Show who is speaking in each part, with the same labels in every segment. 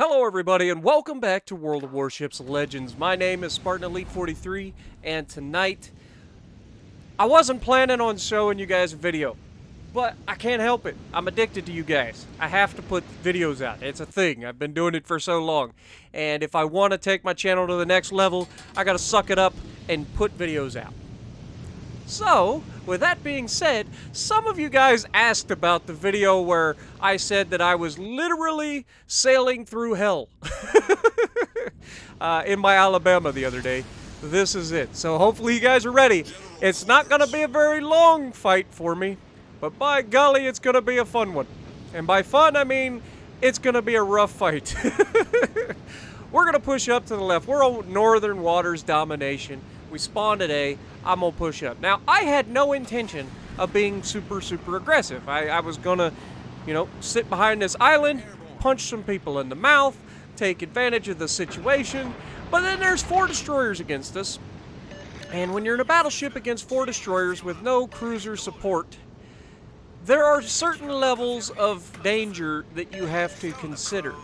Speaker 1: Hello everybody and welcome back to World of Warships Legends. My name is Spartan Elite 43 and tonight I wasn't planning on showing you guys a video, but I can't help it. I'm addicted to you guys. I have to put videos out. It's a thing. I've been doing it for so long. And if I want to take my channel to the next level, I gotta suck it up and put videos out. So, with that being said, some of you guys asked about the video where I said that I was literally sailing through hell in my Alabama the other day. This is it. So hopefully you guys are ready. It's not going to be a very long fight for me, but by golly, it's going to be a fun one. And by fun, I mean it's going to be a rough fight. We're going to push up to the left. We're on Northern Waters domination. We spawned at A. I'm going to push up. Now, I had no intention of being super aggressive. I was going to, sit behind this island, punch some people in the mouth, take advantage of the situation. But then there's 4 destroyers against us. And when you're in a battleship against 4 destroyers with no cruiser support, there are certain levels of danger that you have to consider.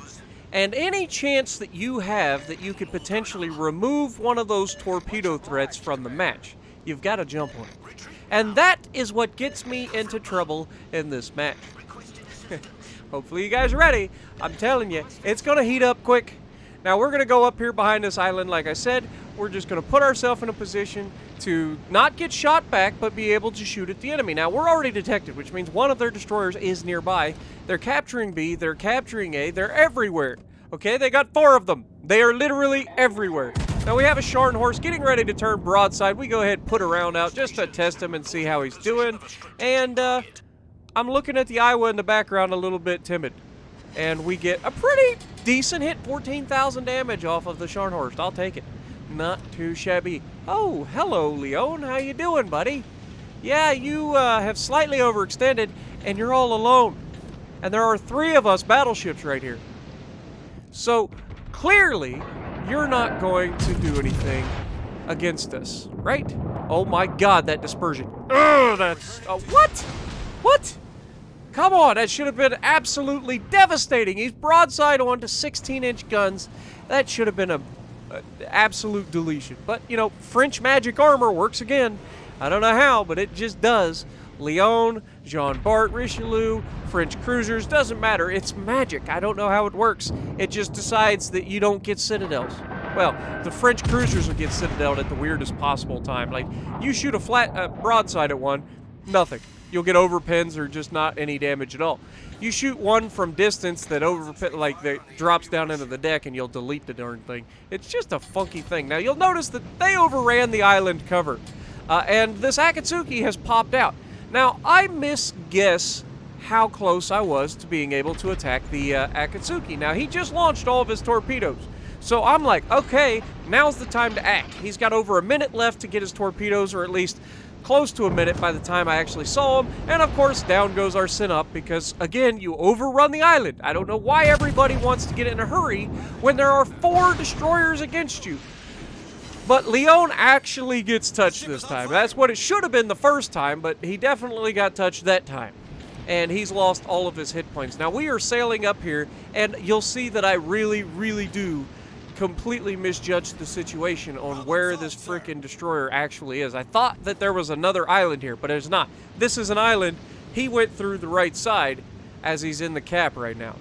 Speaker 1: And any chance that you have that you could potentially remove one of those torpedo threats from the match, you've got to jump on it. And that is what gets me into trouble in this match. Hopefully you guys are ready. I'm telling you, it's going to heat up quick. Now we're going to go up here behind this island, like I said. We're just going to put ourselves in a position to not get shot back, but be able to shoot at the enemy. Now, we're already detected, which means one of their destroyers is nearby. They're capturing B, they're capturing A, they're everywhere. Okay, they got 4 of them. They are literally everywhere. Now, we have a Sharn horse getting ready to turn broadside. We go ahead and put a round out just to test him and see how he's doing. And I'm looking at the Iowa in the background a little bit timid. And we get a pretty decent hit, 14,000 damage off of the Sharn horse. I'll take it. Not too shabby. Oh, hello, Leon. How you doing, buddy? Yeah, you have slightly overextended, and you're all alone. And there are 3 of us battleships right here. So, clearly, you're not going to do anything against us, right? Oh my god, that dispersion. Ugh, that's... what? What? Come on, that should have been absolutely devastating. He's broadside on to 16-inch guns. That should have been a absolute deletion. But, French magic armor works again. I don't know how, but it just does. Lyon, Jean Bart, Richelieu, French cruisers, doesn't matter. It's magic. I don't know how it works. It just decides that you don't get citadels. Well, the French cruisers will get citadeled at the weirdest possible time. Like, you shoot a flat broadside at one, nothing. You'll get overpins or just not any damage at all. You shoot one from distance that that drops down into the deck and you'll delete the darn thing. It's just a funky thing. Now, you'll notice that they overran the island cover. And this Akatsuki has popped out. Now, I misguess how close I was to being able to attack the Akatsuki. Now, he just launched all of his torpedoes. So I'm like, okay, now's the time to act. He's got over a minute left to get his torpedoes, or at least close to a minute by the time I actually saw him. And of course, down goes our Synop because, again, you overrun the island. I don't know why everybody wants to get in a hurry when there are 4 destroyers against you. But Leon actually gets touched this time. That's what it should have been the first time, but he definitely got touched that time. And he's lost all of his hit points. Now, we are sailing up here, and you'll see that I really do completely misjudged the situation on where this frickin' destroyer actually is. I thought that there was another island here, but it's not. This is an island. He went through the right side as he's in the cap right now.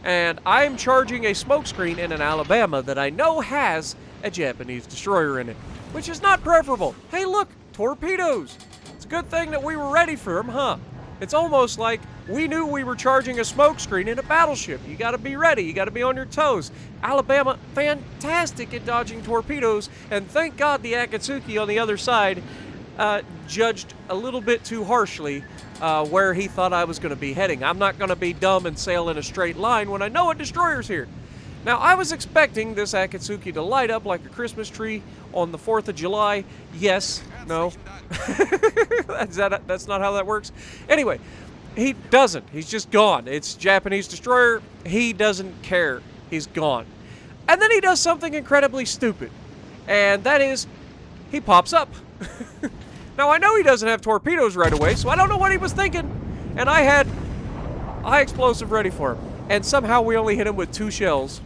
Speaker 1: And I'm charging a smokescreen in an Alabama that I know has a Japanese destroyer in it, which is not preferable. Hey, look, torpedoes. It's a good thing that we were ready for them, huh? It's almost like we knew we were charging a smokescreen in a battleship. You got to be ready. You got to be on your toes. Alabama, fantastic at dodging torpedoes, and thank God the Akatsuki on the other side judged a little bit too harshly where he thought I was going to be heading. I'm not going to be dumb and sail in a straight line when I know a destroyer's here. Now, I was expecting this Akatsuki to light up like a Christmas tree on the 4th of July. Yes, no. That's not how that works. Anyway, he doesn't. He's just gone. It's Japanese destroyer. He doesn't care. He's gone. And then he does something incredibly stupid. And that is, he pops up. Now, I know he doesn't have torpedoes right away, so I don't know what he was thinking. And I had high explosive ready for him. and somehow we only hit him with 2 shells.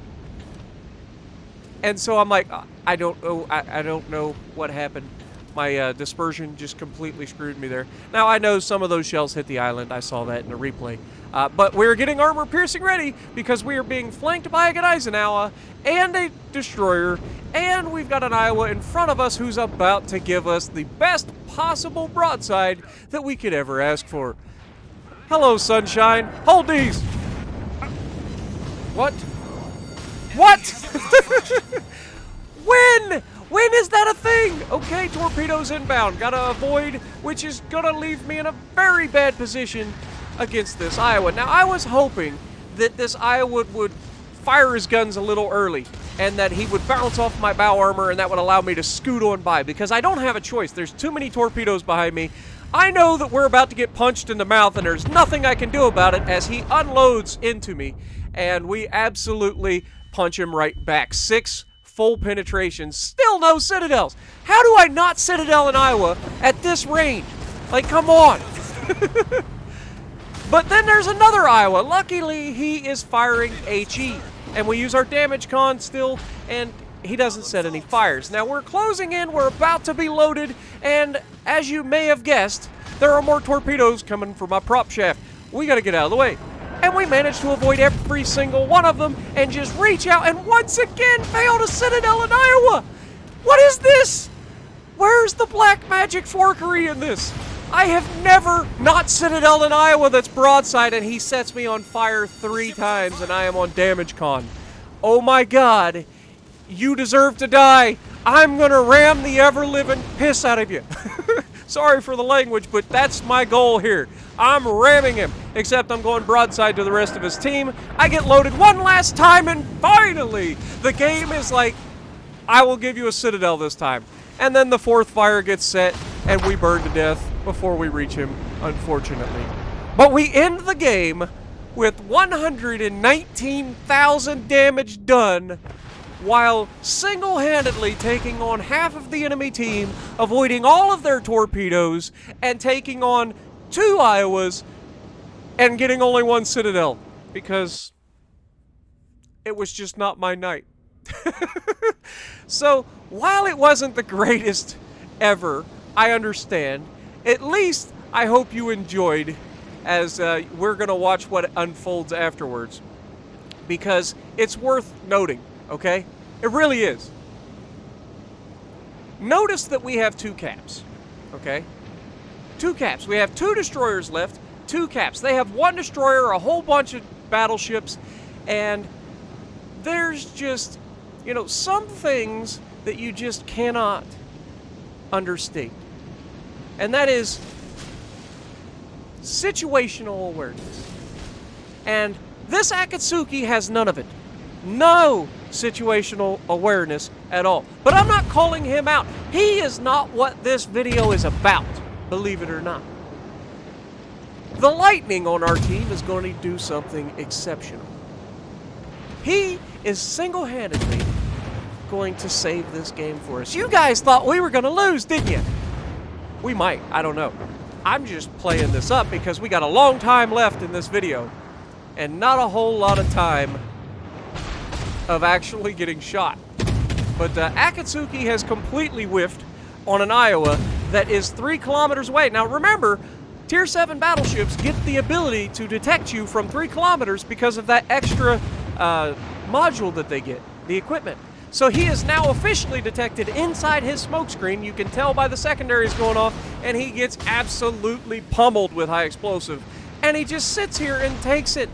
Speaker 1: And so I'm like, I don't know. I don't know what happened. My dispersion just completely screwed me there. Now, I know some of those shells hit the island. I saw that in the replay. But we're getting armor piercing ready because we are being flanked by an Eisenhower and a destroyer. And we've got an Iowa in front of us who's about to give us the best possible broadside that we could ever ask for. Hello, sunshine. Hold these. What? What? When? When is that a thing? Okay, torpedoes inbound. Gotta avoid, which is gonna leave me in a very bad position against this Iowa. Now, I was hoping that this Iowa would fire his guns a little early and that he would bounce off my bow armor and that would allow me to scoot on by because I don't have a choice. There's too many torpedoes behind me. I know that we're about to get punched in the mouth and there's nothing I can do about it as he unloads into me and we absolutely punch him right back. 6 full penetrations, still no citadels. How do I not citadel in Iowa at this range? Like, come on. But then there's another Iowa. Luckily, he is firing HE. And we use our damage con still, and he doesn't set any fires. Now, we're closing in. We're about to be loaded. And as you may have guessed, there are more torpedoes coming from my prop shaft. We got to get out of the way. And we managed to avoid every single one of them and just reach out and once again fail to citadel in Iowa. What is this? Where's the black magic forkery in this? I have never not citadel in Iowa that's broadside and he sets me on fire 3 times and I am on damage con. Oh my god. You deserve to die. I'm gonna ram the ever-living piss out of you. Sorry for the language, but that's my goal here. I'm ramming him, except I'm going broadside to the rest of his team. I get loaded one last time, and finally, the game is like, I will give you a citadel this time. And then the 4th fire gets set, and we burn to death before we reach him, unfortunately. But we end the game with 119,000 damage done, while single-handedly taking on half of the enemy team, avoiding all of their torpedoes, and taking on 2 Iowas, and getting only 1 citadel, because it was just not my night. So, while it wasn't the greatest ever, I understand, at least I hope you enjoyed, as we're going to watch what unfolds afterwards, because it's worth noting. Okay? It really is. Notice that we have 2 caps. Okay? 2 caps. We have 2 destroyers left, 2 caps. They have 1 destroyer, a whole bunch of battleships, and there's just, you know, some things that you just cannot understate. And that is situational awareness. And this Akatsuki has none of it. No situational awareness at all. But I'm not calling him out. He is not what this video is about, believe it or not. The Lightning on our team is going to do something exceptional. He is single-handedly going to save this game for us. You guys thought we were going to lose, didn't you? We might. I don't know. I'm just playing this up because we got a long time left in this video and not a whole lot of time of actually getting shot. But Akatsuki has completely whiffed on an Iowa that is 3 kilometers away. Now remember, Tier 7 battleships get the ability to detect you from 3 kilometers because of that extra module that they get, the equipment. So he is now officially detected inside his smokescreen. You can tell by the secondaries going off, and he gets absolutely pummeled with high explosive. And he just sits here and takes it.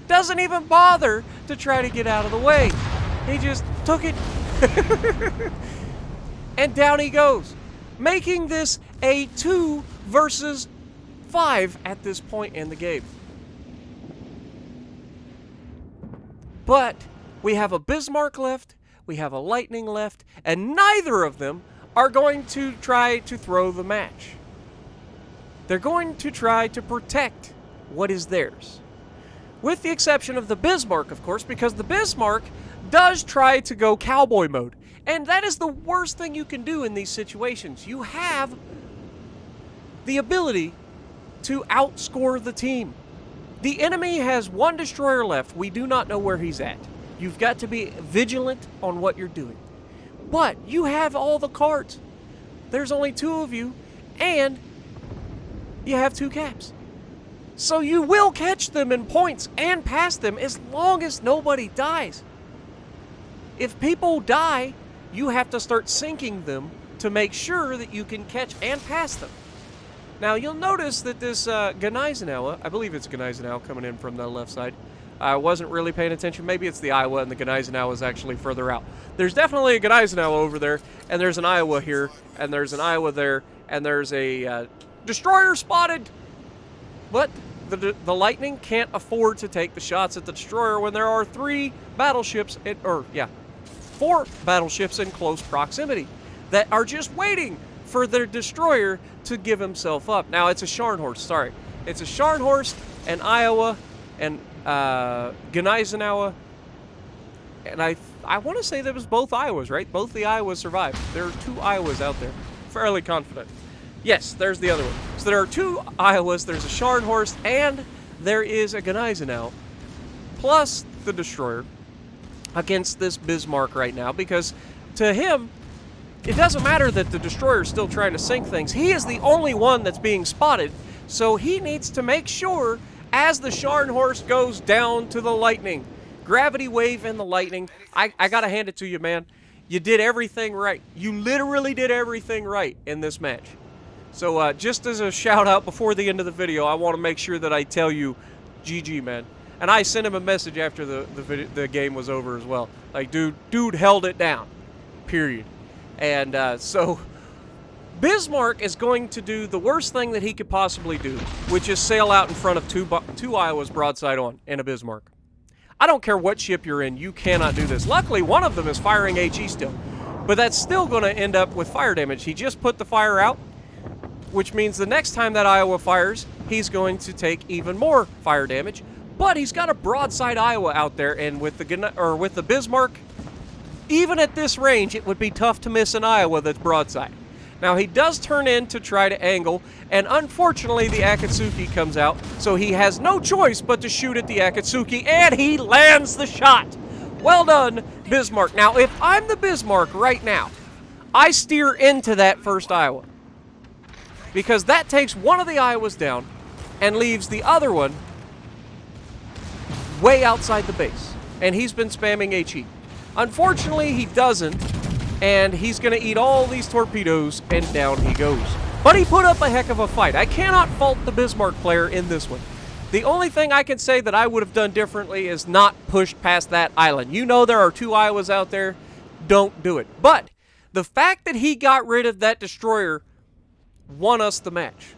Speaker 1: Doesn't even bother to try to get out of the way. He just took it. And down he goes, making this a 2 versus 5 at this point in the game. But we have a Bismarck left, we have a Lightning left, and neither of them are going to try to throw the match. They're going to try to protect what is theirs. With the exception of the Bismarck, of course, because the Bismarck does try to go cowboy mode. And that is the worst thing you can do in these situations. You have the ability to outscore the team. The enemy has one destroyer left. We do not know where he's at. You've got to be vigilant on what you're doing. But you have all the cards. There's only 2 of you, and you have 2 caps. So you will catch them in points and pass them as long as nobody dies. If people die, you have to start sinking them to make sure that you can catch and pass them. Now you'll notice that this Gneisenau, I believe it's Gneisenau coming in from the left side. I wasn't really paying attention. Maybe it's the Iowa and the Gneisenau is actually further out. There's definitely a Gneisenau over there, and there's an Iowa here, and there's an Iowa there, and there's a destroyer spotted. But the Lightning can't afford to take the shots at the destroyer when there are 4 battleships in close proximity that are just waiting for their destroyer to give himself up. Now it's a Scharnhorst, sorry. It's a Scharnhorst, an Iowa, and Gneisenau, and I want to say that was both Iowas, right? Both the Iowas survived. There are 2 Iowas out there. Fairly confident. Yes, there's the other one. So there are 2 Iowas, there's a Scharnhorst, and there is a Gneisenau, plus the destroyer, against this Bismarck right now, because to him, it doesn't matter that the destroyer is still trying to sink things. He is the only one that's being spotted, so he needs to make sure as the Scharnhorst goes down to the Lightning. Gravity wave and the Lightning. I gotta hand it to you, man. You did everything right. You literally did everything right in this match. So just as a shout out before the end of the video, I want to make sure that I tell you, GG, man. And I sent him a message after the game was over as well. Like, dude held it down. Period. And so Bismarck is going to do the worst thing that he could possibly do, which is sail out in front of two Iowas broadside on in a Bismarck. I don't care what ship you're in, you cannot do this. Luckily, one of them is firing HE still, but that's still going to end up with fire damage. He just put the fire out, which means the next time that Iowa fires, he's going to take even more fire damage. But he's got a broadside Iowa out there, and with the Bismarck, even at this range, it would be tough to miss an Iowa that's broadside. Now, he does turn in to try to angle, and unfortunately, the Akatsuki comes out, so he has no choice but to shoot at the Akatsuki, and he lands the shot. Well done, Bismarck. Now, if I'm the Bismarck right now, I steer into that first Iowa, because that takes one of the Iowas down and leaves the other one way outside the base, and he's been spamming HE. Unfortunately, he doesn't, and he's going to eat all these torpedoes, and down he goes. But he put up a heck of a fight. I cannot fault the Bismarck player in this one. The only thing I can say that I would have done differently is not pushed past that island. You know there are 2 Iowas out there. Don't do it. But the fact that he got rid of that destroyer won us the match.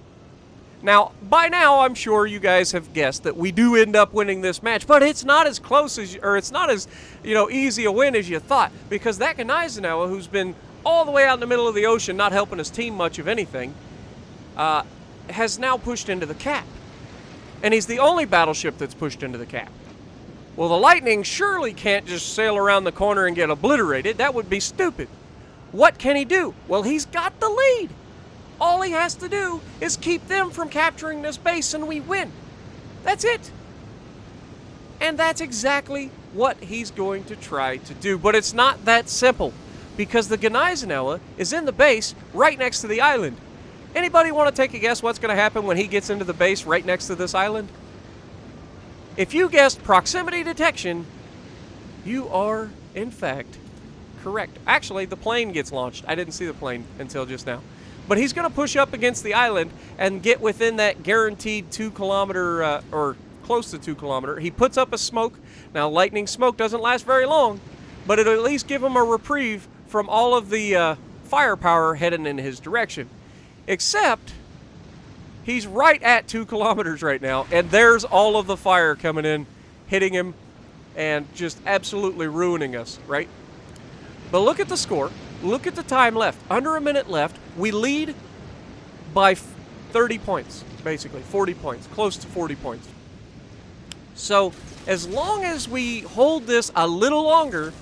Speaker 1: Now, by now, I'm sure you guys have guessed that we do end up winning this match, but it's not as close as, or it's not as, easy a win as you thought, because that Gneisenau, who's been all the way out in the middle of the ocean, not helping his team much of anything, has now pushed into the cap. And he's the only battleship that's pushed into the cap. Well, the Lightning surely can't just sail around the corner and get obliterated. That would be stupid. What can he do? Well, he's got the lead. All he has to do is keep them from capturing this base and we win. That's it. And that's exactly what he's going to try to do. But it's not that simple, because the Gneisenau is in the base right next to the island. Anybody want to take a guess what's going to happen when he gets into the base right next to this island? If you guessed proximity detection, you are, in fact, correct. Actually, the plane gets launched. I didn't see the plane until just now. But he's going to push up against the island and get within that guaranteed 2 kilometer, or close to 2 kilometer. He puts up a smoke. Now, lightning smoke doesn't last very long, but it'll at least give him a reprieve from all of the firepower heading in his direction. Except, he's right at 2 kilometers right now, and there's all of the fire coming in, hitting him, and just absolutely ruining us, right? But look at the score. Look at the time left. Under a minute left. We lead by 30 points, basically. 40 points. Close to 40 points. So, as long as we hold this a little longer,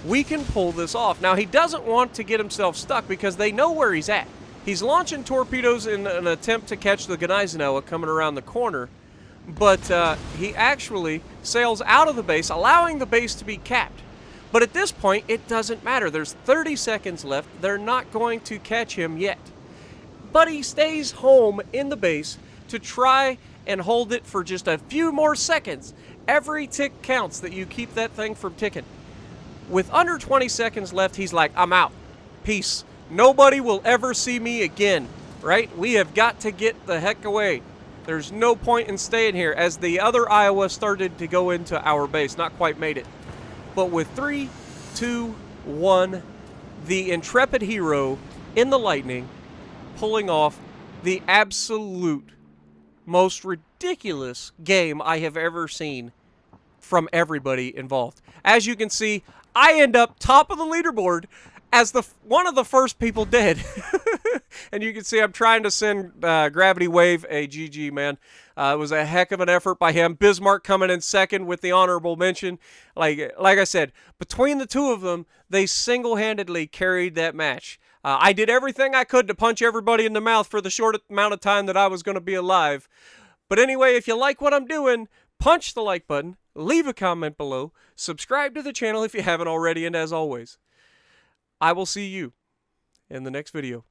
Speaker 1: we can pull this off. Now, he doesn't want to get himself stuck because they know where he's at. He's launching torpedoes in an attempt to catch the Gneisenau coming around the corner, but he actually sails out of the base, allowing the base to be capped. But at this point, it doesn't matter. There's 30 seconds left. They're not going to catch him yet. But he stays home in the base to try and hold it for just a few more seconds. Every tick counts that you keep that thing from ticking. With under 20 seconds left, he's like, I'm out. Peace. Nobody will ever see me again, right? We have got to get the heck away. There's no point in staying here, as the other Iowa started to go into our base. Not quite made it. But with 3, 2, 1, the intrepid hero in the lightning pulling off the absolute most ridiculous game I have ever seen from everybody involved. As you can see, I end up top of the leaderboard as one of the first people dead. And you can see I'm trying to send Gravity Wave a GG, man. It was a heck of an effort by him. Bismarck coming in second with the honorable mention. Like I said, between the two of them, they single-handedly carried that match. I did everything I could to punch everybody in the mouth for the short amount of time that I was going to be alive. But anyway, if you like what I'm doing, punch the like button, leave a comment below, subscribe to the channel if you haven't already, and as always, I will see you in the next video.